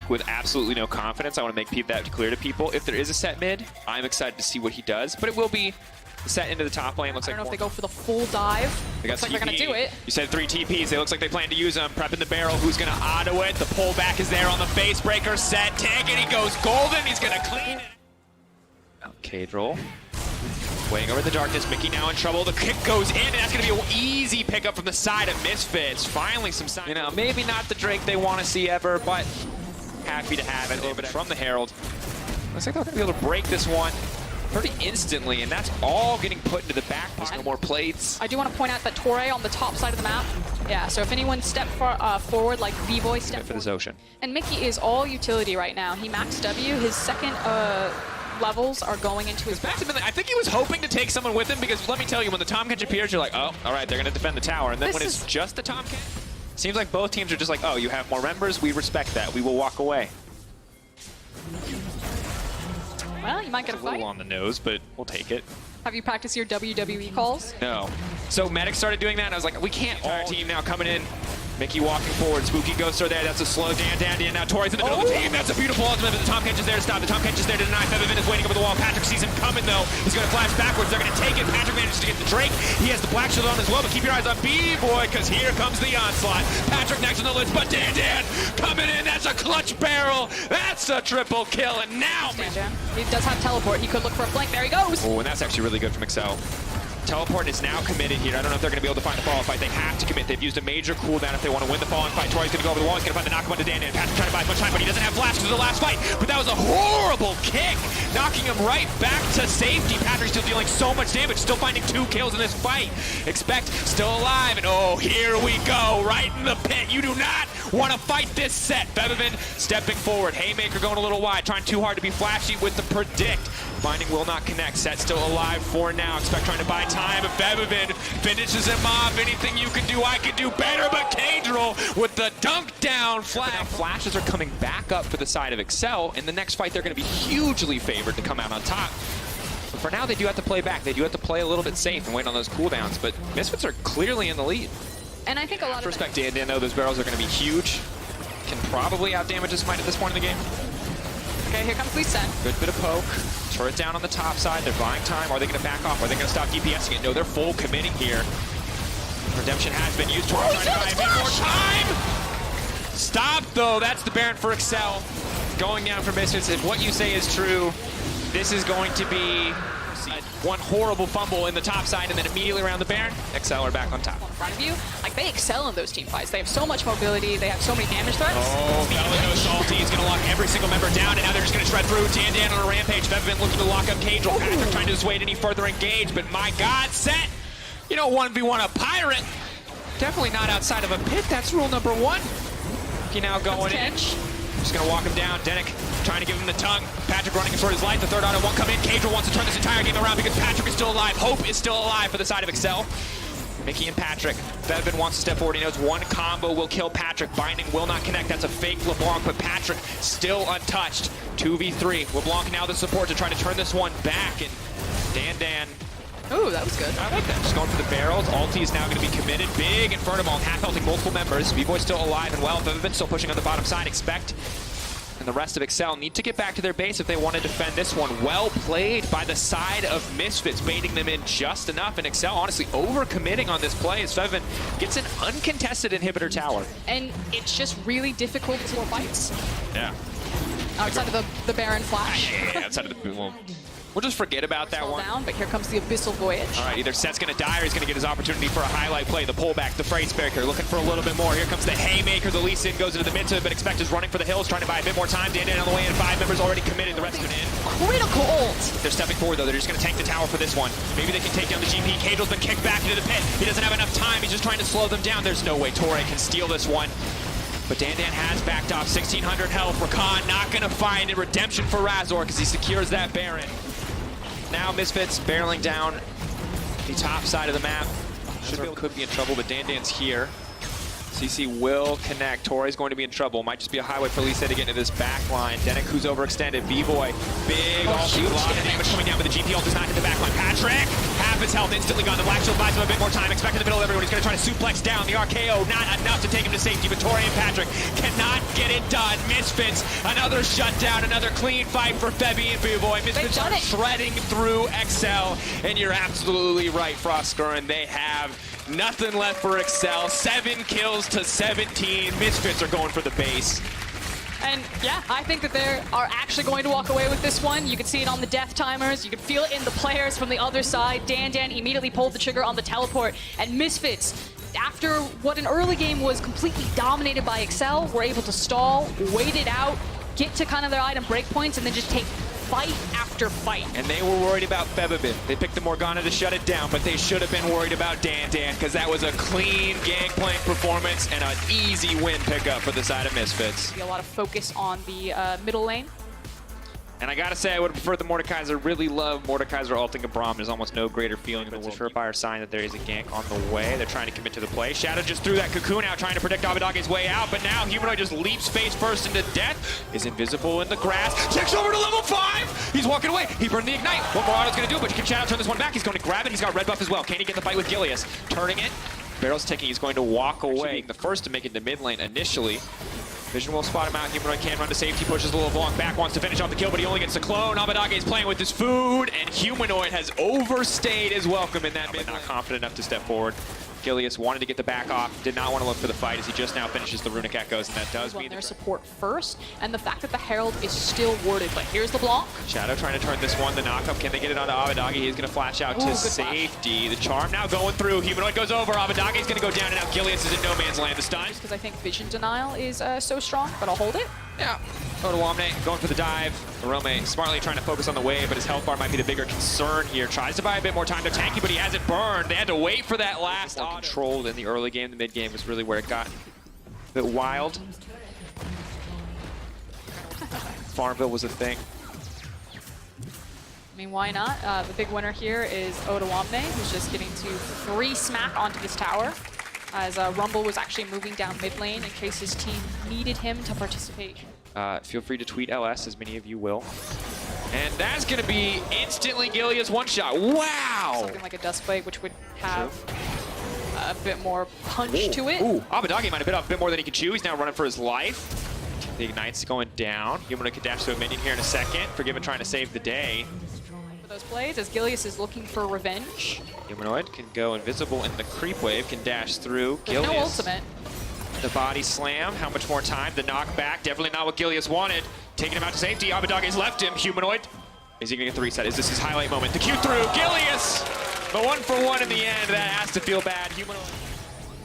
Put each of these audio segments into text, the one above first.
with absolutely no confidence. I want to make that clear to people. If there is a set mid, I'm excited to see what he does, but it will be the set into the top lane. Looks I don't like know if they go for the full dive. Looks like they're going to do it. You said 3 TPs. It looks like they plan to use them. Prepping the barrel. Who's going to auto it? The pullback is there on the face breaker. Set. Tank it. He goes golden. He's going to clean it. Cadril. Waiting over in the darkness. Mickey now in trouble. The kick goes in, and that's going to be an easy pickup from the side of Misfits. Finally some sign. You know, maybe not the Drake they want to see ever, but happy to have it. A little bit from the Herald. Looks like they're going to be able to break this one pretty instantly, and that's all getting put into the back. There's no more plates. I do want to point out that Torre on the top side of the map. Yeah, so if anyone step forward, like B-Boy step for this Ocean. And Mickey is all utility right now. He maxed W. His second levels are going into his back. I think he was hoping to take someone with him, because let me tell you, when the Tomcat appears, you're like, oh, all right, they're going to defend the tower. And then when it's just the Tomcat, seems like both teams are just like, oh, you have more members, we respect that, we will walk away. Well, you might get a fight. A little on the nose, but we'll take it. Have you practiced your WWE calls? No. So Medic started doing that, and I was like, we can't. Our team now coming in. Mickey walking forward. Spooky Ghost are there. That's a slow Dan. Now Torre's in the middle of the team. That's a beautiful ultimate, but the Tomcat is there to stop. The Tomcat is there to deny. Featherman is waiting over the wall. Patrick sees him coming, though. He's going to flash backwards. They're going to take it. Patrick manages to get the Drake. He has the Black Shield on as well, but keep your eyes on B-Boy, because here comes the onslaught. Patrick next on the list, but Dan coming in. That's a clutch barrel. That's a triple kill, and now... He does have teleport. He could look for a flank. There he goes. Oh, and that's actually really good from Excel. Teleport is now committed here. I don't know if they're going to be able to find the fall fight. They have to commit. They've used a major cooldown if they want to win the falling fight. Torre's going to go over the wall. He's going to find the knock onto Dan. Patrick trying to buy as much time, but he doesn't have flash because of the last fight. But that was a horrible kick, knocking him right back to safety. Patrick still dealing so much damage, still finding 2 kills in this fight. Expect still alive, and oh, here we go, right in the pit. You do not want to fight this set. Featherman stepping forward. Haymaker going a little wide, trying too hard to be flashy with the predict. Finding will not connect. Set still alive for now. Expect trying to buy time, but Featherman finishes him off. Anything you can do, I can do better, but Cadril with the dunk down flag. Now flashes are coming back up for the side of Excel. In the next fight, they're going to be hugely favored to come out on top. But for now, they do have to play back. They do have to play a little bit safe and wait on those cooldowns, but Misfits are clearly in the lead. And I think a lot of respect Dan, though, those barrels are going to be huge. Can probably outdamage his might at this point in the game. Okay, here comes Lee Sen. Good bit of poke. Turret down on the top side. They're buying time. Are they going to back off? Are they going to stop DPSing it? No, they're full committing here. Redemption has been used. Torre trying to buy a bit more time. Stop, though. That's the Baron for Excel. Going down for Misfits. If what you say is true, this is going to be one horrible fumble in the top side, and then immediately around the Baron, Excel are back on top. In front of you, like they excel in those team fights. They have so much mobility. They have so many damage threats. Oh, Bella goes salty. He's going to lock every single member down, and now they're just going to shred through. Dan on a rampage. Featherman looking to lock up Cadril. Patrick trying to dissuade any further engage, but my God, set. You don't 1v1 a pirate. Definitely not outside of a pit. That's rule number 1. He now going in. Just going to walk him down. Denik trying to give him the tongue. Patrick running for his life. The third auto won't come in. Cadril wants to turn this entire game around because Patrick is still alive. Hope is still alive for the side of Excel. Mickey and Patrick. Featherman wants to step forward. He knows one combo will kill Patrick. Binding will not connect. That's a fake LeBlanc, but Patrick still untouched. 2v3. LeBlanc now the support to try to turn this one back. And Dan. Ooh, that was good. I like that. Just going for the barrels. Ulti is now going to be committed. Big Inferno Ball, half-healthing multiple members. B-Boy's still alive and well. Featherman still pushing on the bottom side. Expect. And the rest of Excel need to get back to their base if they want to defend this one. Well played by the side of Misfits, baiting them in just enough. And Excel honestly over-committing on this play as Featherman gets an uncontested inhibitor tower. And it's just really difficult to fights. Yeah. Outside of the Baron flash. Yeah, outside of the... Well, we'll just forget about that one. Down, but here comes the Abyssal Voyage. All right, either Set's going to die or he's going to get his opportunity for a highlight play. The pullback, the phrase breaker, looking for a little bit more. Here comes the Haymaker. The Lee Sin goes into the mid to it, but Expect is running for the hills, trying to buy a bit more time. Dan on the way in. 5 members already committed. The rest of it in. Critical ult. They're stepping forward, though. They're just going to tank the tower for this one. Maybe they can take down the GP. Cadril's been kicked back into the pit. He doesn't have enough time. He's just trying to slow them down. There's no way Torre can steal this one. But Dan has backed off. 1,600 health. Rakan not going to find it. Redemption for Razor because he secures that Baron. Now Misfits barreling down the top side of the map. Could be in trouble, but Dan's here. CC will connect. Torre's going to be in trouble. Might just be a highway for Lisa to get into this back line. Denik, who's overextended. B-Boy, big ulti, a lot of damage coming down, but the GP ult does not hit the back line. Patrick, half half his health instantly gone. The Black Shield buys him a bit more time. Expect in the middle of everyone. He's going to try to suplex down. The RKO, not enough to take him to safety. But Tori and Patrick cannot get it done. Misfits, another shutdown, another clean fight for Febby and Boo-Boy. Misfits are shredding through Excel. And you're absolutely right, Frostgurn. They have nothing left for Excel. 7 kills to 17. Misfits are going for the base. And yeah, I think that they are actually going to walk away with this one. You can see it on the death timers. You can feel it in the players from the other side. Dan immediately pulled the trigger on the teleport. And Misfits, after what an early game was completely dominated by Excel, were able to stall, wait it out, get to kind of their item breakpoints, and then just take fight after fight. And they were worried about Febabin. They picked the Morgana to shut it down, but they should have been worried about Dan, because that was a clean gangplank performance and an easy win pickup for the side of Misfits. A lot of focus on the middle lane. And I gotta say, I would have preferred the Mordekaiser. Really love Mordekaiser ulting a Braum. There's almost no greater feeling in the world. It's a surefire sign that there is a gank on the way. They're trying to commit to the play. Shadow just threw that cocoon out, trying to predict Abidage's way out, but now Humanoid just leaps face first into death. Is invisible in the grass. Checks over to level 5! He's walking away. He burned the Ignite. What Morato's gonna do, but can Shadow turn this one back? He's going to grab it. He's got red buff as well. Can he get the fight with Gilius? Turning it. Barrel's ticking. He's going to walk away. Being the first to make it to mid lane initially. Vision will spot him out. Humanoid can run to safety, pushes a little long back, wants to finish off the kill, but he only gets the clone. Abidage is playing with his food, and Humanoid has overstayed his welcome in that mid. Not confident enough to step forward. Gilius wanted to get the back off, did not want to look for the fight as he just now finishes the Runic Echoes, and that does mean their support first, and the fact that the Herald is still warded. But here's the block. Shadow trying to turn this one, the knockup. Can they get it onto Abidage? He's going to flash out to safety. The charm now going through. Humanoid goes over. Abidage is going to go down, and now Gilius is in no man's land. The stun. Just because I think vision denial is so strong, but I'll hold it. Yeah. Odoamne going for the dive. Arome smartly trying to focus on the wave, but his health bar might be the bigger concern here. Tries to buy a bit more time. They're tanky, but he hasn't burned. They had to wait for that last auto. Controlled in the early game. The mid game was really where it got a bit wild. Farmville was a thing. I mean, why not? The big winner here is Odoamne, who's just getting to 3 smack onto this tower. As Rumble was actually moving down mid lane in case his team needed him to participate. Feel free to tweet LS, as many of you will. And that's going to be instantly Gilius one-shot. Wow! Something like a Duskblade, which would have a bit more punch to it. Ooh, Abidage might have bit off a bit more than he could chew. He's now running for his life. The Ignite's going down. Humanoid can dash to a minion here in a second. Forgiven trying to save the day. For those plays, as Gilius is looking for revenge. Humanoid can go invisible in the creep wave, can dash through. There's no ultimate. The body slam, how much more time? The knockback, definitely not what Gilius wanted. Taking him out to safety, Abidage's left him. Humanoid, is he gonna get the reset? Is this his highlight moment? The Q through, Gilius! But 1-for-1 in the end, that has to feel bad. Humanoid.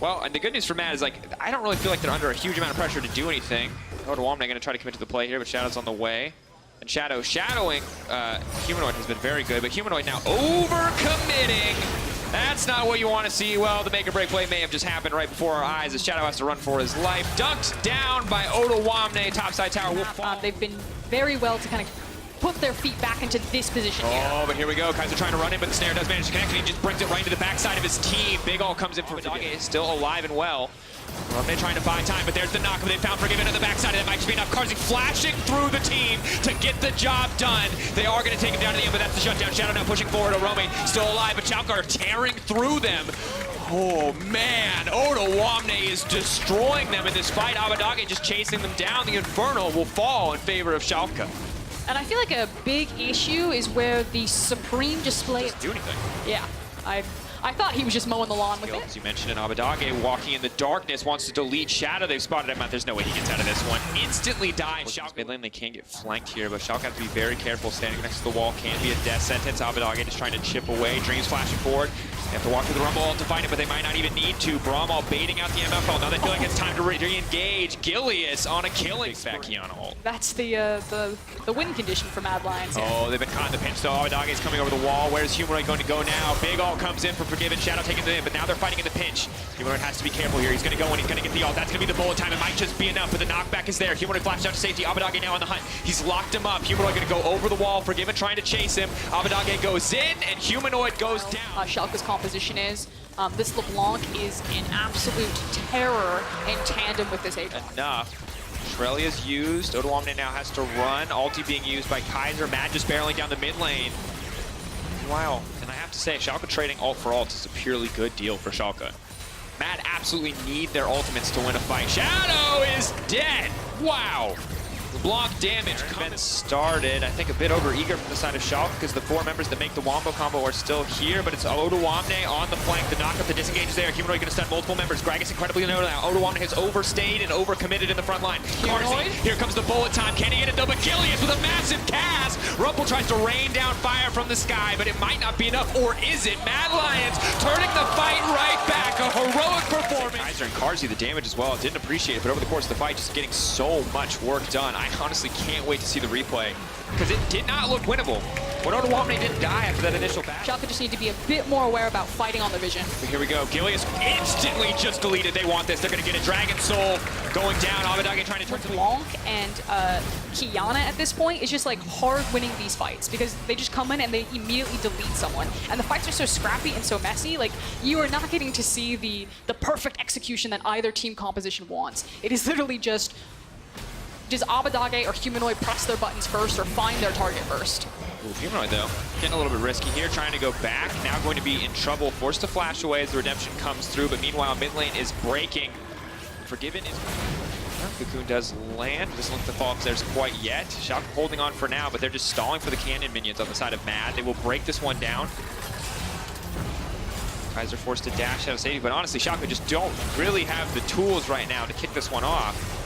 Well, and the good news for Matt is, like, I don't really feel like they're under a huge amount of pressure to do anything. Odoamne gonna try to commit to the play here, but Shadow's on the way. And Shadow shadowing Humanoid has been very good, but Humanoid now over-committing. That's not what you want to see. Well, the make-or-break play may have just happened right before our eyes as Shadow has to run for his life. Dunked down by Odoamne. Topside tower will fall. They've been very well to kind of put their feet back into this position here. Oh, but here we go. Kaiser trying to run in, but the snare does manage to connect, and he just brings it right into the backside of his team. Big Ol comes in for Abidage, still alive and well. They're trying to buy time, but there's the knock, but they found Forgiven on the backside, and that might just be enough. Carzzy flashing through the team to get the job done. They are going to take him down to the end, but that's the shutdown. Shadow now pushing forward. Arome still alive, but Chalkar tearing through them. Oh, man. Odoamne is destroying them in this fight. Abidage just chasing them down. The Infernal will fall in favor of Schalke. And I feel like a big issue is where the Supreme display... Doesn't do anything. Yeah. I thought he was just mowing the lawn with it. As you mentioned, Abidage walking in the darkness, wants to delete Shadow. They've spotted him out. There's no way he gets out of this one. Instantly dies. Schalke mid lane, they can get flanked here, but Schalke has to be very careful. Standing next to the wall can be a death sentence. Abidage just trying to chip away. Dreams flashing forward. They have to walk through the Rumble to find it, but they might not even need to. Braum all baiting out the MFL. Now they feel like it's time to re-engage. Gilius on a killing back Kiana ult. That's the win condition for Mad Lions here. Oh, they've been caught in the pinch, though. Abidage is coming over the wall. Where's Humanoid going to go now? Big Ol comes in for Forgiven. Shadow taking it in, but now they're fighting in the pinch. Humanoid has to be careful here. He's going to go and he's going to get the ult. That's going to be the bullet time. It might just be enough, but the knockback is there. Humanoid flashed out to safety. Abidage now on the hunt. He's locked him up. Humanoid going to go over the wall. Forgiven trying to chase him. Abidage goes in, and Humanoid goes down. Schalke's composition is this LeBlanc is in absolute terror in tandem with this agent. Enough. Shrelia's used. Odoamne now has to run. Ulti being used by Kaiser. Matt just barreling down the mid lane. Meanwhile, and I have to say, Schalke trading ult for ult is a purely good deal for Schalke. Mad absolutely need their ultimates to win a fight. Shadow is dead. Wow. The block damage been started. I think a bit over eager from the side of Schalke because the 4 members that make the Wombo combo are still here, but it's Odoamne on the flank. The knockup, the disengage is there. Humanoid going to stun multiple members. Gragas incredibly low now. Odoamne has overstayed and overcommitted in the front line. Carzy, here comes the bullet time. Can he get it though? But Gilius with a massive cast. Rumpel tries to rain down fire from the sky, but it might not be enough, or is it? Mad Lions turning the fight right back. A heroic performance. Kaiser and Carzy, the damage as well. Didn't appreciate it, but over the course of the fight, just getting so much work done. I honestly can't wait to see the replay because it did not look winnable. When Odoamne didn't die after that initial battle. Schalke just need to be a bit more aware about fighting on the vision. But here we go. Gilius instantly just deleted. They want this. They're going to get a Dragon Soul going down. Abadage trying to turn to Blanc and Kiana at this point is just like hard winning these fights because they just come in and they immediately delete someone. And the fights are so scrappy and so messy, like you are not getting to see the perfect execution that either team composition wants. It is literally just does Abadage or Humanoid press their buttons first or find their target first? Ooh, Humanoid though, getting a little bit risky here, trying to go back. Now going to be in trouble, forced to flash away as the redemption comes through, but meanwhile mid lane is breaking. Forgiven is... Cocoon does land, doesn't look to fall upstairs quite yet. Schalke holding on for now, but they're just stalling for the cannon minions on the side of Mad. They will break this one down. Kaiser forced to dash out of safety, but honestly, Schalke just don't really have the tools right now to kick this one off.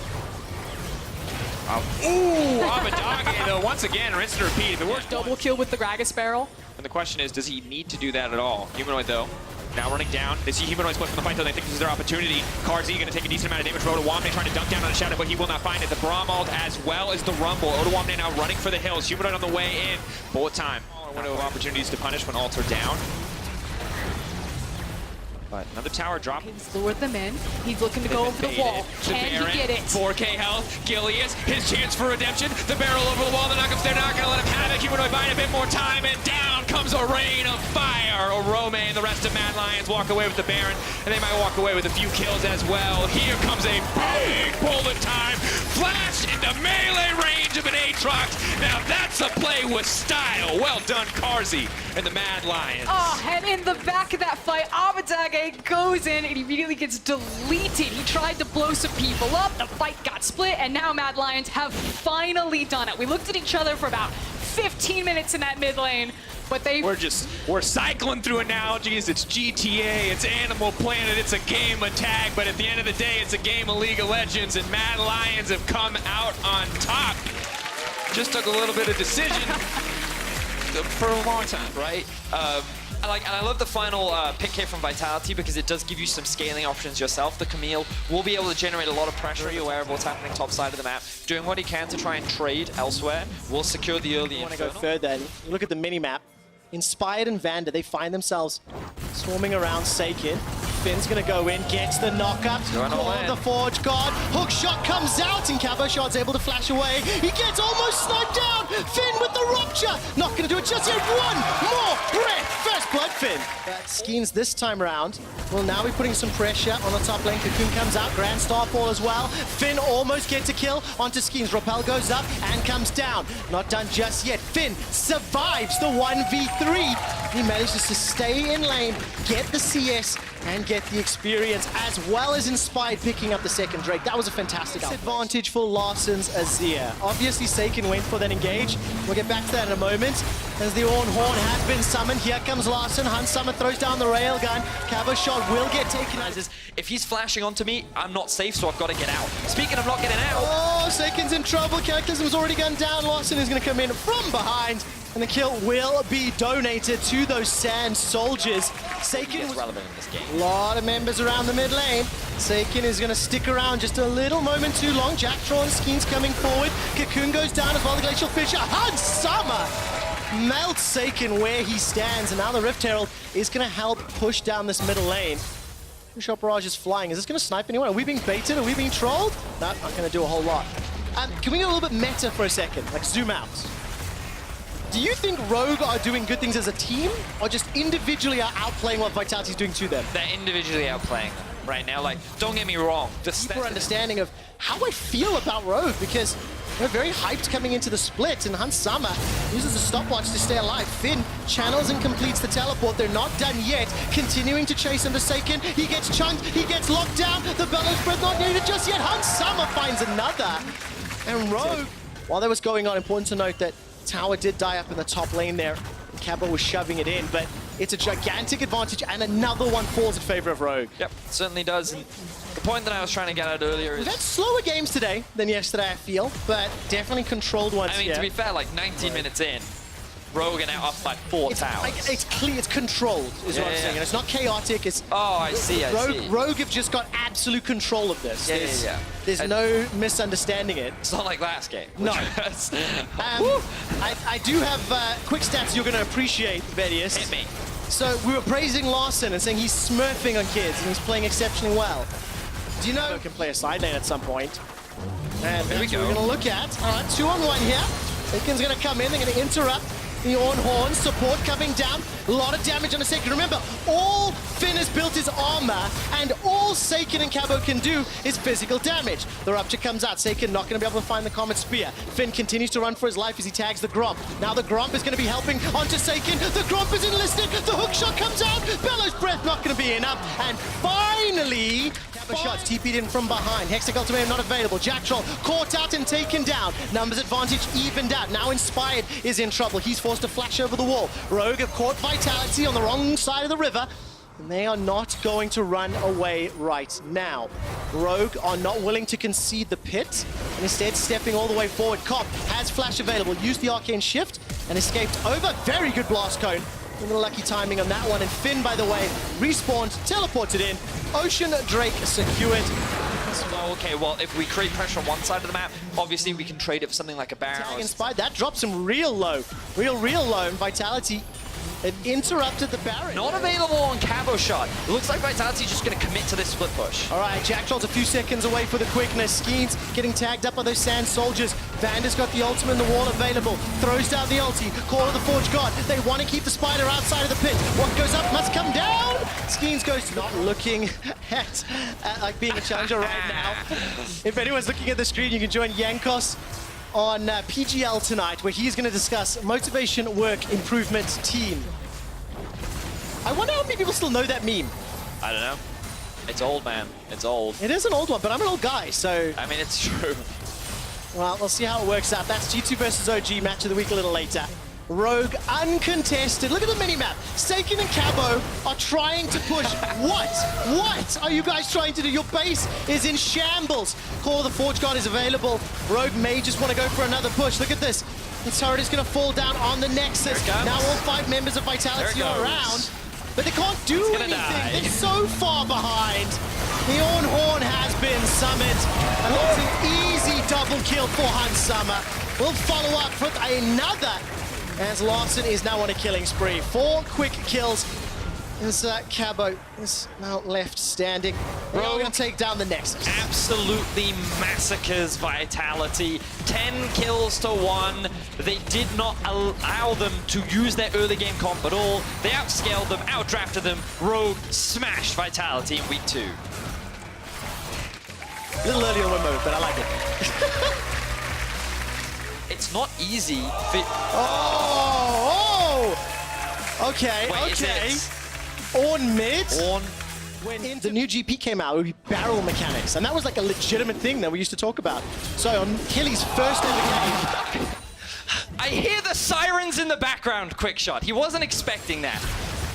Ooh, Abadage though, once again, rinse and repeat. The worst Double kill with the Gragas barrel. And the question is, does he need to do that at all? Humanoid though, now running down. They see Humanoid split from the fight though, they think this is their opportunity. Carzy going to take a decent amount of damage for Odoamne, trying to dunk down on the Shadow, but he will not find it. The Bramald as well as the Rumble. Odoamne now running for the hills. Humanoid on the way in. Bullet time. Window of opportunities to punish when ults are down. But another tower drop. He's lured them in. He's looking to go over the wall. Can he get it? 4K health. Gilius, his chance for redemption. The barrel over the wall. The knockups, they're not going to let him have it. Humanoid buying a bit more time, and down comes a rain of fire. Orome and the rest of Mad Lions walk away with the Baron, and they might walk away with a few kills as well. Here comes a big bullet time. Flash into melee range of an Aatrox. Now that's a play with style. Well done, Carzy and the Mad Lions. Oh, and in the back of that fight, Abadage goes in and immediately gets deleted. He tried to blow some people up, the fight got split, and now Mad Lions have finally done it. We looked at each other for about 15 minutes in that mid lane, but we're cycling through analogies. It's GTA, it's Animal Planet, it's a game of tag, but at the end of the day, it's a game of League of Legends, and Mad Lions have come out on top. Just took a little bit of decision for a long time, right? And I love the final pick here from Vitality because it does give you some scaling options yourself. The Camille will be able to generate a lot of pressure. You're aware of what's happening top side of the map. Doing what he can to try and trade elsewhere will secure the early I want to go further and look at the mini-map. Inspired and Vander, they find themselves swarming around Sakin. Finn's gonna go in, gets the knockup. Call of the Forge God. Hook shot comes out, and Cabo Shot's able to flash away. He gets almost sniped down. Finn with the rupture. Not gonna do it just yet. One more breath. First blood, Finn. But Skeens this time around will now be putting some pressure on the top lane. Cocoon comes out, Grand Starfall as well. Finn almost gets a kill onto Skeens. Rappel goes up and comes down. Not done just yet. Finn survives the 1v3. He manages to stay in lane, get the CS, and get the experience, as well as Inspired picking up the second Drake. That was a fantastic advantage for Larsen's Azir. Obviously, Sakin went for that engage. We'll get back to that in a moment. As the Orn Horn has been summoned, here comes Larsen. Hunt Summer throws down the railgun. Cabo Shot will get taken out. If he's flashing onto me, I'm not safe, so I've got to get out. Speaking of not getting out... Oh, Sakin's in trouble. Cataclysm's already gone down. Larsen is going to come in from behind. And the kill will be donated to those Sand Soldiers. Sakin was relevant in this game. A lot of members around the mid lane. Sakin is going to stick around just a little moment too long. Jacktron, Skeens coming forward. Cocoon goes down as well. The Glacial Fisher. Hunt Summer melts Sakin where he stands. And now the Rift Herald is going to help push down this middle lane. Shot Barrage is flying. Is this going to snipe anyone? Are we being baited? Are we being trolled? No, not going to do a whole lot. Can we get a little bit meta for a second? Like zoom out. Do you think Rogue are doing good things as a team, or just individually are outplaying what Vitality's doing to them? They're individually outplaying them right now. Like, don't get me wrong. Deeper understanding of how I feel about Rogue, because They're very hyped coming into the split, and Hans Sama uses a stopwatch to stay alive. Finn channels and completes the teleport. They're not done yet. Continuing to chase under Seiken. He gets chunked. He gets locked down. The Bellows Breath not needed just yet. Hans Sama finds another. And Rogue, while that was going on, important to note that Tower did die up in the top lane there. Cabo was shoving it in, but it's a gigantic advantage, and another one falls in favor of Rogue. Yep, certainly does. And the point that I was trying to get at earlier is... We've had slower games today than yesterday, I feel, but definitely controlled ones. I mean, to be fair, like 19 minutes in, Rogue are now up by 4 towers. It's clear, it's controlled, is what I'm saying. And it's not chaotic, it's... Oh, I see, I see. Rogue have just got absolute control of this. There's no misunderstanding it. It's not like last game. No. I do have quick stats you're going to appreciate, Vedius. Hit me. So we were praising Larson and saying he's smurfing on kids and he's playing exceptionally well. Do you know he can play a side lane at some point? And there we go. We're going to look at. All right, 2-on-1 here. Aiken's going to come in. They're going to interrupt. The Ornhorn support coming down. A lot of damage on the Seiken. Remember, all Finn has built his armor, and all Seiken and Cabo can do is physical damage. The Rupture comes out. Seiken not going to be able to find the Comet Spear. Finn continues to run for his life as he tags the Gromp. Now the Gromp is going to be helping onto Seiken. The Gromp is enlisted. The hook shot comes out. Bellows Breath not going to be enough. And finally... shots TP'd in from behind. Hextech Ultimatum not available. Jack Troll caught out and taken down. Numbers advantage evened out. Now Inspired is in trouble. He's forced to flash over the wall. Rogue have caught Vitality on the wrong side of the river. And they are not going to run away right now. Rogue are not willing to concede the pit, and instead stepping all the way forward. Cop has flash available. Used the Arcane Shift and escaped over. Very good blast cone. A little lucky timing on that one. And Finn, by the way, respawned, teleported in. Ocean Drake secured. Okay, well, if we create pressure on one side of the map, obviously we can trade it for something like a Baron. Inspired. That drops him real low. Real low. And Vitality had interrupted the Baron. Not available on Cabo Shot. It looks like Vitality's just going to commit to this split push. All right, Jack Troll's a few seconds away for the quickness. Skeens getting tagged up by those Sand Soldiers. Vander's got the ultimate in the wall available. Throws down the ulti. Call of the Forge God. They want to keep the Spider outside of the pit. What goes up must come down. Skeens goes not looking at like being a challenger right now. If anyone's looking at the screen, you can join Yankos on PGL tonight, where he's going to discuss Motivation Work Improvement Team. I wonder how many people still know that meme. I don't know. It's old, man. It's old. It is an old one, but I'm an old guy, so... I mean, it's true. Well, we'll see how it works out. That's G2 versus OG, match of the week a little later. Rogue uncontested. Look at the mini-map. Seiken and Cabo are trying to push. What are you guys trying to do? Your base is in shambles. Call of the Forge God is available. Rogue may just want to go for another push. Look at this. The turret is going to fall down on the Nexus. Now all 5 members of Vitality are around. But they can't do anything. They're so far behind. The Ornhorn has been summoned. And that's an easy double kill for Hans Sama. We'll follow up with another, as Larson is now on a killing spree. 4 quick kills. As Cabo is now left standing. They're going to take down the Nexus. Absolutely massacres Vitality. 10 kills to 1. They did not allow them to use their early game comp at all. They outscaled them, outdrafted them. Rogue smashed Vitality in week 2. A little early on my move, but I like it. It's not easy. Okay, Wait, okay. On mid. When the new GP came out, it would be barrel mechanics, and that was like a legitimate thing that we used to talk about. So on Killy's first ever game. I hear the sirens in the background, Quick Shot. He wasn't expecting that.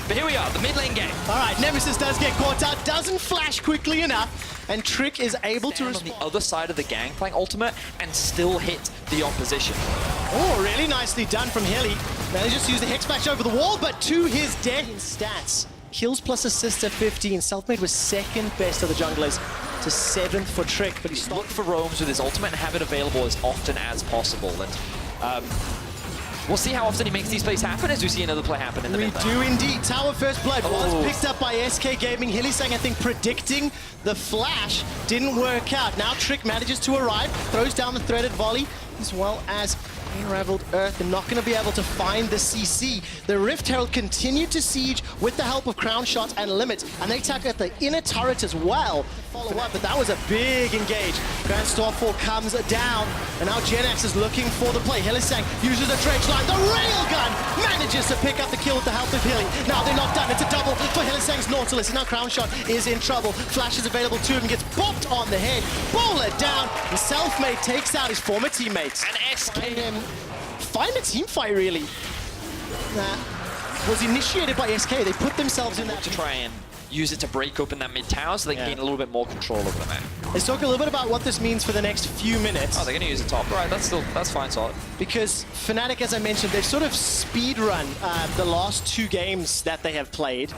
But here we are, the mid lane game. All right, Nemesis does get caught out, doesn't flash quickly enough, and Trick is able to respond. On the other side of the Gangplank ultimate and still hit the opposition. Oh, really nicely done from Hilly. Now they just use the Hex Smash over the wall, but to his death in stats. Kills plus assists at 15. Selfmade was second best of the junglers to 7th for Trick, but he stopped. Look for roams with his ultimate and have it available as often as possible. And we'll see how often he makes these plays happen as we see another play happen in the mid lane. We do indeed. Tower First Blood was picked up by SK Gaming. Hilly saying, I think, predicting the flash didn't work out. Now Trick manages to arrive, throws down the threaded volley. as well as Unraveled Earth. They're not going to be able to find the CC. The Rift Herald continued to siege with the help of Crown Shot and Limit, and they target the inner turret as well. Follow up, but that was a big engage. Grand Starfall comes down, and now GenX is looking for the play. Hylissang uses a dredge line. The Railgun manages to pick up the kill with the help of Hilly. Now they're not done. It's a double for Hylissang's Nautilus, and now Crown Shot is in trouble. Flash is available to him, gets bopped on the head. Bowler down, and Selfmade takes out his former teammates. And SK Find a team fight, really. That was initiated by SK. They put themselves in that to try and use it to break open that mid tower so they can gain a little bit more control over the map. Let's talk a little bit about what this means for the next few minutes. Oh, they're going to use the top. All right, that's fine, solid. Because Fnatic, as I mentioned, they've sort of speed run the last 2 games that they have played.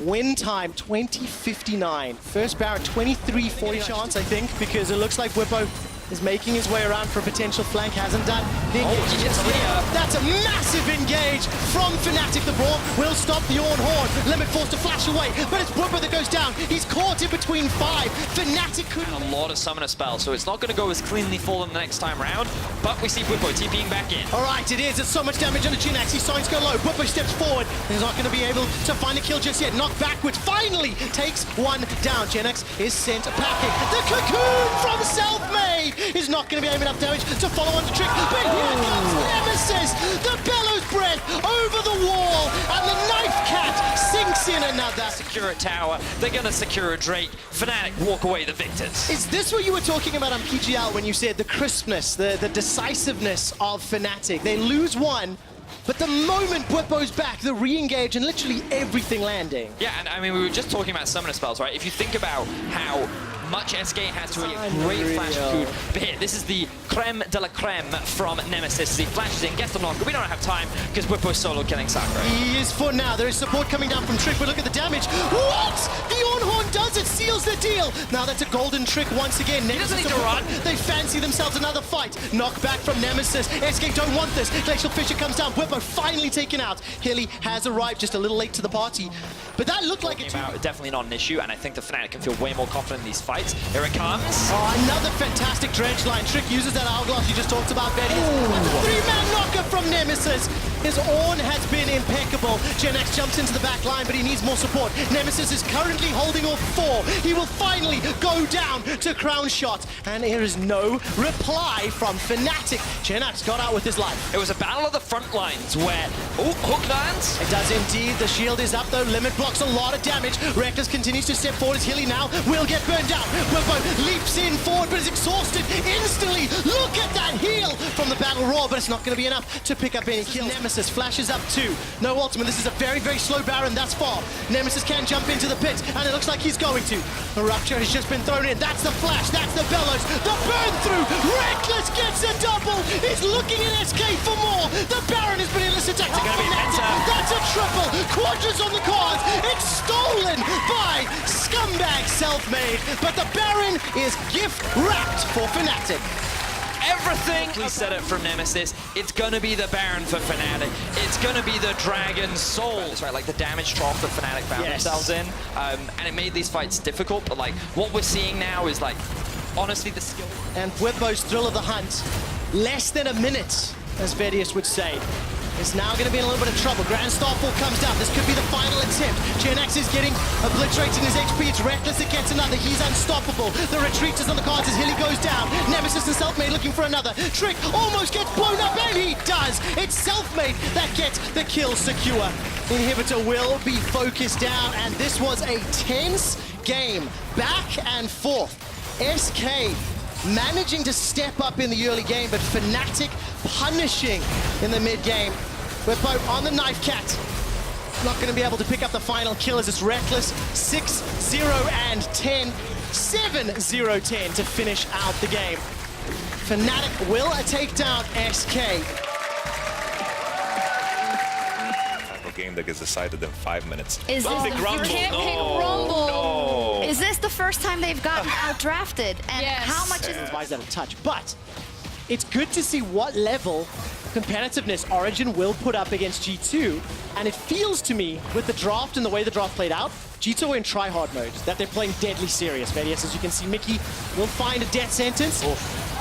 Win time 20:59. First Baron 23-40 chance, I think, because it looks like Whippo is making his way around for a potential flank, hasn't done. The engage just here. That's a massive engage from Fnatic. The brawl will stop the Orn Horn. Limit forced to flash away, but it's Whippo that goes down. He's caught in between 5. Fnatic could a lot of summoner spells, so it's not going to go as cleanly for them the next time around, but we see Whippo TPing back in. All right, it is. It's so much damage on the GenX. He's starting to go low. Whippo steps forward. He's not going to be able to find a kill just yet. Knocked backwards. Finally takes one down. GenX is sent packing. The cocoon from Selfmade is not going to be able enough damage to follow on the trick. But here comes Nemesis. The bellows breath over the wall, and the knife cat sinks in another. Secure a tower. They're going to secure a Drake. Fnatic walk away the victors. Is this what you were talking about on PGL when you said the crispness, the decisiveness of Fnatic? They lose one, but the moment Whippo's back, the re-engage and literally everything landing. Yeah, and I mean, we were just talking about summoner spells, right? If you think about how much SK had to a great flash cocoon, but here, this is the creme de la creme from Nemesis as he flashes in, gets the knock, but we don't have time because Whippo's solo killing Sakura. He is for now. There is support coming down from Trick, but look at the damage. What? The Ornhorn does it, seals the deal. Now that's a golden Trick once again. He doesn't need to run. They fancy themselves another fight. Knock back from Nemesis. SK don't want this. Glacial Fisher comes down. Whippo finally taken out. Hilly has arrived just a little late to the party. But that looked like definitely not an issue, and I think the Fnatic can feel way more confident in these fights. Here it comes. Oh, another fantastic dredge line. Trick uses that hourglass you just talked about, Betty. That's a 3-man knocker from Nemesis. His Orn has been impeccable. GenX jumps into the back line, but he needs more support. Nemesis is currently holding off 4. He will finally go down to Crown Shot, and there is no reply from Fnatic. GenX got out with his life. It was a battle of the front lines where, hook lands. It does indeed. The shield is up though. Limit blocks a lot of damage. Reckless continues to step forward as Hilly now will get burned down. Whippo leaps in forward but is exhausted instantly. Look at that heal from the battle roar, but it's not going to be enough to pick up any kills. Nemesis flashes up 2. No ultimate. This is a very, very slow Baron thus far. Nemesis can jump into the pit, and it looks like he's going to. A rupture has just been thrown in. That's the flash. That's the bellows. The burn through. Reckless gets a double. He's looking at SK for more. The Baron has been illicit tactic. That's a triple. Quadras on the cards. It's stolen by scumbag Selfmade, but the Baron is gift wrapped for Fnatic. Everything we said it from Nemesis, it's gonna be the Baron for Fnatic. It's gonna be the Dragon Soul. That's right, like the damage trough that Fnatic found themselves in. And it made these fights difficult, but like what we're seeing now is like, honestly, the skill. And Whippo's thrill of the hunt, less than a minute, as Vedius would say, is now going to be in a little bit of trouble. Grand Starfall comes down. This could be the final attempt. GenX is getting obliterated in his HP. It's Reckless that gets another. He's unstoppable. The retreat is on the cards as Hilly goes down. Nemesis and Selfmade looking for another. Trick almost gets blown up, and he does. It's Selfmade that gets the kill secure. Inhibitor will be focused down, and this was a tense game. Back and forth. SK managing to step up in the early game, but Fnatic punishing in the mid-game. Whippo on the knife cat. Not going to be able to pick up the final kill as it's Reckless. 6-0 and 10. 7-0-10 to finish out the game. Fnatic will take down SK. Game that gets decided in 5 minutes. Is this Big Rumble. You can't pick Rumble. No. Is this the first time they've gotten out-drafted? And how much is Why is that a touch? But it's good to see what level competitiveness Origin will put up against G2. And it feels to me, with the draft and the way the draft played out, G2 are in try-hard mode, that they're playing deadly serious. Vedius, as you can see, Mickey will find a death sentence.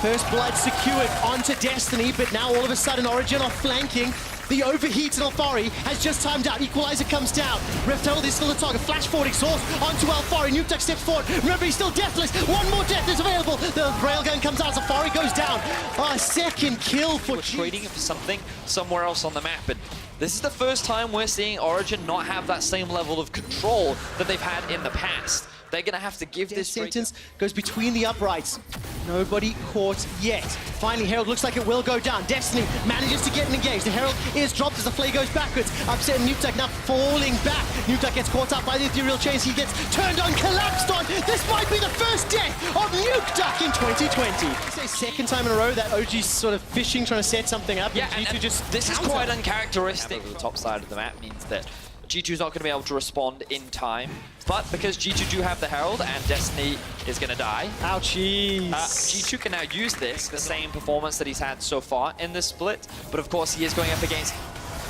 First blood secured onto Destiny, but now all of a sudden Origin are flanking. The overheated Alfari has just timed out. Equalizer comes down. Rift Herald is still the target. Flash forward exhaust onto Alfari. Nukeduck steps forward. Remember, he's still deathless. One more death is available. The railgun comes out. Alfari goes down. A second kill for trading for something somewhere else on the map. And this is the first time we're seeing Origin not have that same level of control that they've had in the past. They're going to have to give this sentence goes between the uprights. Nobody caught yet. Finally, Herald looks like it will go down. Destiny manages to get engaged. The Herald is dropped as the flay goes backwards. Upset Nukeduck now falling back. Nukeduck gets caught up by the ethereal chains. He gets turned on, collapsed on. This might be the first death of Nukeduck in 2020. It's a second time in a row that OG's sort of fishing, trying to set something up. Yeah, and G2 just this is counter. quite uncharacteristic. The top side of the map means that G2's not going to be able to respond in time, but because G2 do have the Herald and Destiny is going to die, ouchies. G2 can now use this, the same performance that he's had so far in this split, but of course he is going up against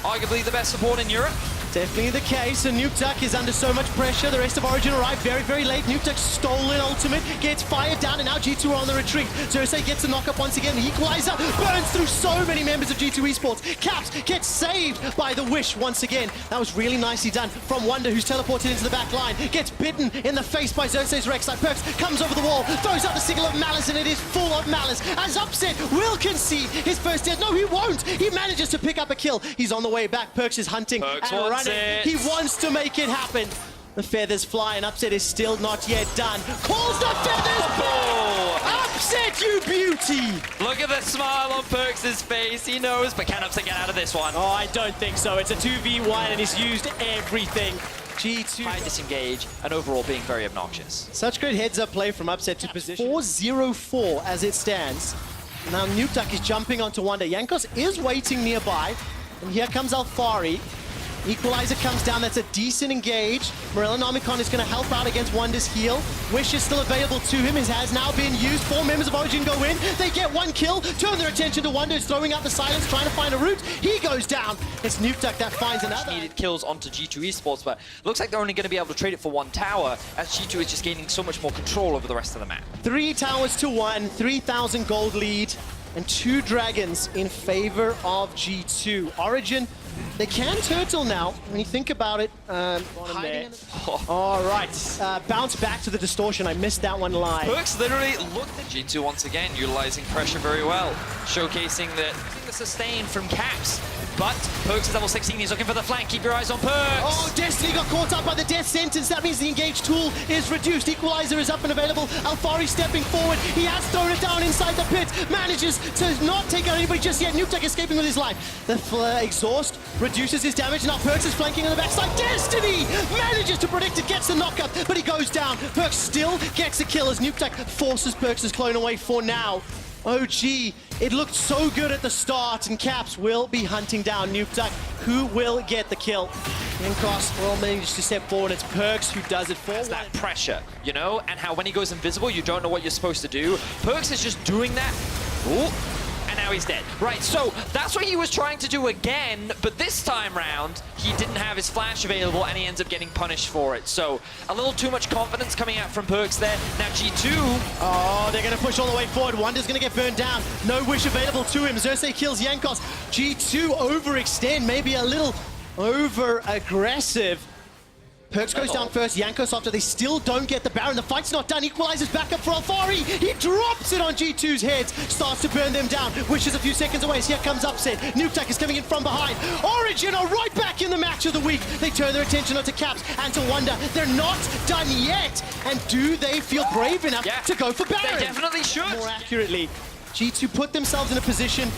arguably the best support in Europe. Definitely the case, and Nukeduck is under so much pressure. The rest of Origin arrive very, very late. Nukeduck's stolen ultimate, gets fired down, and now G2 are on the retreat. Xerxes gets a knock-up once again. The equalizer burns through so many members of G2 Esports. Caps gets saved by the Wish once again. That was really nicely done from Wonder, who's teleported into the back line. Gets bitten in the face by Xerxes Rek'Sai. Perks comes over the wall, throws out the signal of Malice, and it is full of Malice. As Upset will concede his first death. No, he won't. He manages to pick up a kill. He's on the way back. Perks is hunting Perks and wants running. it. He wants to make it happen. The feathers fly, and Upset is still not yet done. Calls the feathers back! Upset, you beauty! Look at the smile on Perks' face. He knows, but can Upset get out of this one? Oh, I don't think so. It's a 2v1, and he's used everything. G2 By disengage and overall being very obnoxious. Such great heads-up play from Upset to position. 4-0-4 as it stands. Now Nukeduck is jumping onto Wonder. Jankos is waiting nearby, and here comes Alfari. Equalizer comes down, that's a decent engage. Morella Nomicon is going to help out against Wonder's heal. Wish is still available to him, it has now been used. 4 members of Origin go in, they get 1 kill, turn their attention to Wonder, who's throwing out the silence, trying to find a route. He goes down. It's Nukeduck that finds another. Needed kills onto G2 Esports, but looks like they're only going to be able to trade it for 1 tower, as G2 is just gaining so much more control over the rest of the map. 3 towers to 1, 3,000 gold lead, and 2 dragons in favor of G2. Origin, they can turtle now, when you think about it. All right, bounce back to the distortion. I missed that one live. Perks literally looked at G2 once again, utilizing pressure very well, showcasing the sustain from Caps. But Perks is level 16, he's looking for the flank. Keep your eyes on Perks. Oh, Destiny got caught up by the death sentence. That means the engage tool is reduced. Equalizer is up and available. Alfari stepping forward. He has thrown it down inside the pit. Manages to not take out anybody just yet. Nukeduck escaping with his life. The exhaust reduces his damage. Now Perks is flanking on the backside. Destiny manages to predict it, gets the knockup, but he goes down. Perks still gets a kill as Nukeduck forces Perks' clone away for now. OG, it looked so good at the start, and Caps will be hunting down Nukeduck, who will get the kill. Incross will manage to step forward. It's Perks who does it for that pressure, you know, and how when he goes invisible, you don't know what you're supposed to do. Perks is just doing that. Ooh. And now he's dead. Right, so that's what he was trying to do again, but this time round, he didn't have his flash available, and he ends up getting punished for it. So, a little too much confidence coming out from Perks there. Now G2... Oh, they're going to push all the way forward. Wonder's going to get burned down. No Wish available to him. Xerxes kills Jankos. G2 overextend, maybe a little over-aggressive. Perks goes down first, Jankos after. They still don't get the Baron. The fight's not done. Equalizer's back up for Alfari. He drops it on G2's heads. Starts to burn them down. Wish is a few seconds away. So here comes Upset. Nukeduck is coming in from behind. Origin are right back in the match of the week. They turn their attention onto Caps and to Wonder. They're not done yet. And do they feel brave enough to go for Baron? They definitely should. More accurately, G2 put themselves in a position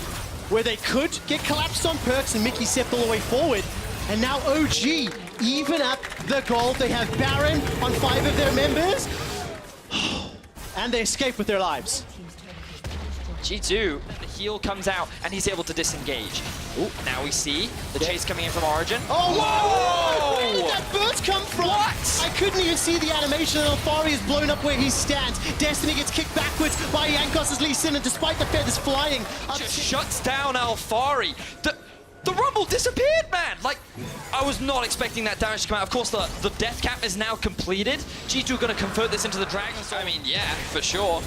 where they could get collapsed on Perks and Mickey stepped all the way forward. And now OG even up the gold. They have Baron on 5 of their members. And they escape with their lives. G2, the heal comes out, and he's able to disengage. Ooh, now we see the chase coming in from Origin. Oh, whoa! Where did that burst come from? What? I couldn't even see the animation, and Alfari is blown up where he stands. Destiny gets kicked backwards by Jankos' Lee Sin, and despite the feathers flying... Just shuts down Alfari. The rumble disappeared, man! Like, I was not expecting that damage to come out. Of course, the death cap is now completed. G2 are going to convert this into the Dragon. So, I mean, yeah, for sure.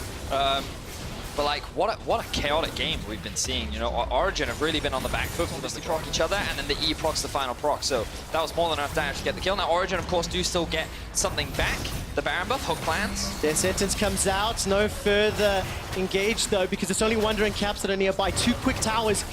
But like, what a chaotic game we've been seeing. You know, Origin have really been on the back foot, obviously proc each other, and then the E procs the final proc. So that was more than enough damage to get the kill. Now Origin, of course, do still get something back. The Baron buff, Hook lands. Their sentence comes out, no further engaged though, because it's only Wondering Caps that are nearby. 2 quick towers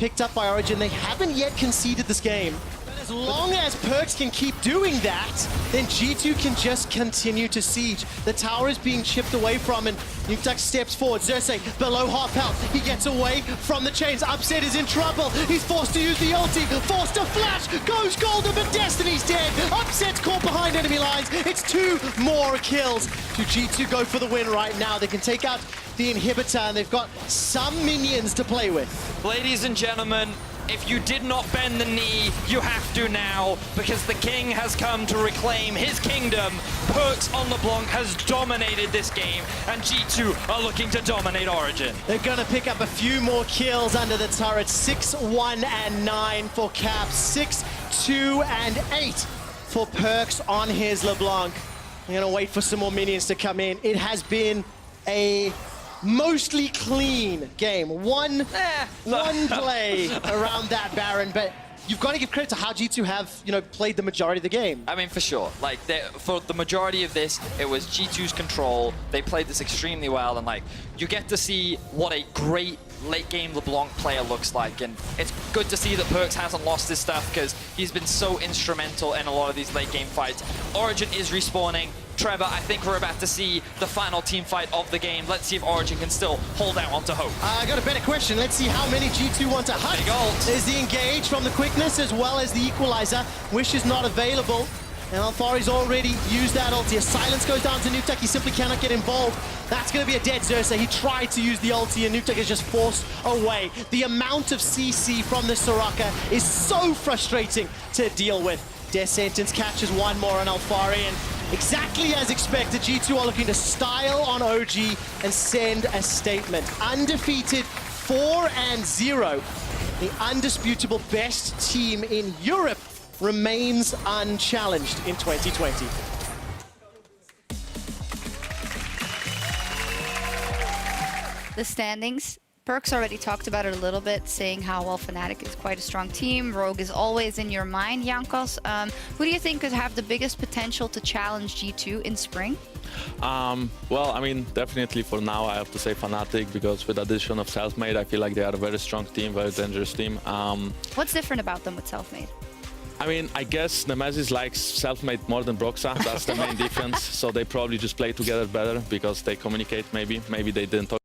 picked up by Origin. They haven't yet conceded this game. As long as Perkz can keep doing that, then G2 can just continue to siege. The tower is being chipped away from, and Nukeduck steps forward. Xerxes below half health. He gets away from the chains. Upset is in trouble. He's forced to use the ulti, forced to flash, goes golden, but Destiny's dead. Upset's caught behind enemy lines. It's 2 more kills to G2 go for the win right now. They can take out the inhibitor, and they've got some minions to play with. Ladies and gentlemen, if you did not bend the knee, you have to now, because the king has come to reclaim his kingdom. Perkz on LeBlanc has dominated this game, and G2 are looking to dominate Origin. They're gonna pick up a few more kills under the turret. 6, 1, and 9 for Caps. 6, 2, and 8 for Perkz on his LeBlanc. They're gonna wait for some more minions to come in. It has been a mostly clean game. One play around that Baron, but you've got to give credit to how G2 have, you know, played the majority of the game. I mean, for sure. Like, for the majority of this, it was G2's control. They played this extremely well, and like, you get to see what a great late game LeBlanc player looks like, and it's good to see that Perkz hasn't lost his stuff because he's been so instrumental in a lot of these late game fights. Origin is respawning. Trevor, I think we're about to see the final team fight of the game. Let's see if Origin can still hold out onto Hope. I got a better question. Let's see how many G2 want to hunt. Big ult. There's the engage from the quickness as well as the equalizer. Wish is not available. And Alfari's already used that ulti. As silence goes down to Nukeduck, he simply cannot get involved. That's going to be a dead Xerxes. He tried to use the ulti, and Nukeduck is just forced away. The amount of CC from the Soraka is so frustrating to deal with. Death Sentence catches one more on Alfari, and exactly as expected, G2 are looking to style on OG and send a statement. Undefeated 4-0. The undisputable best team in Europe remains unchallenged in 2020. The standings. Perkz already talked about it a little bit, saying how, well, Fnatic is quite a strong team. Rogue is always in your mind, Jankos. Who do you think could have the biggest potential to challenge G2 in spring? Well, I mean, definitely for now, I have to say Fnatic, because with the addition of Selfmade, I feel like they are a very strong team, very dangerous team. What's different about them with Selfmade? I mean, I guess Nemesis likes Selfmade more than Broxa. That's the main difference. So they probably just play together better because they communicate, maybe. Maybe they didn't talk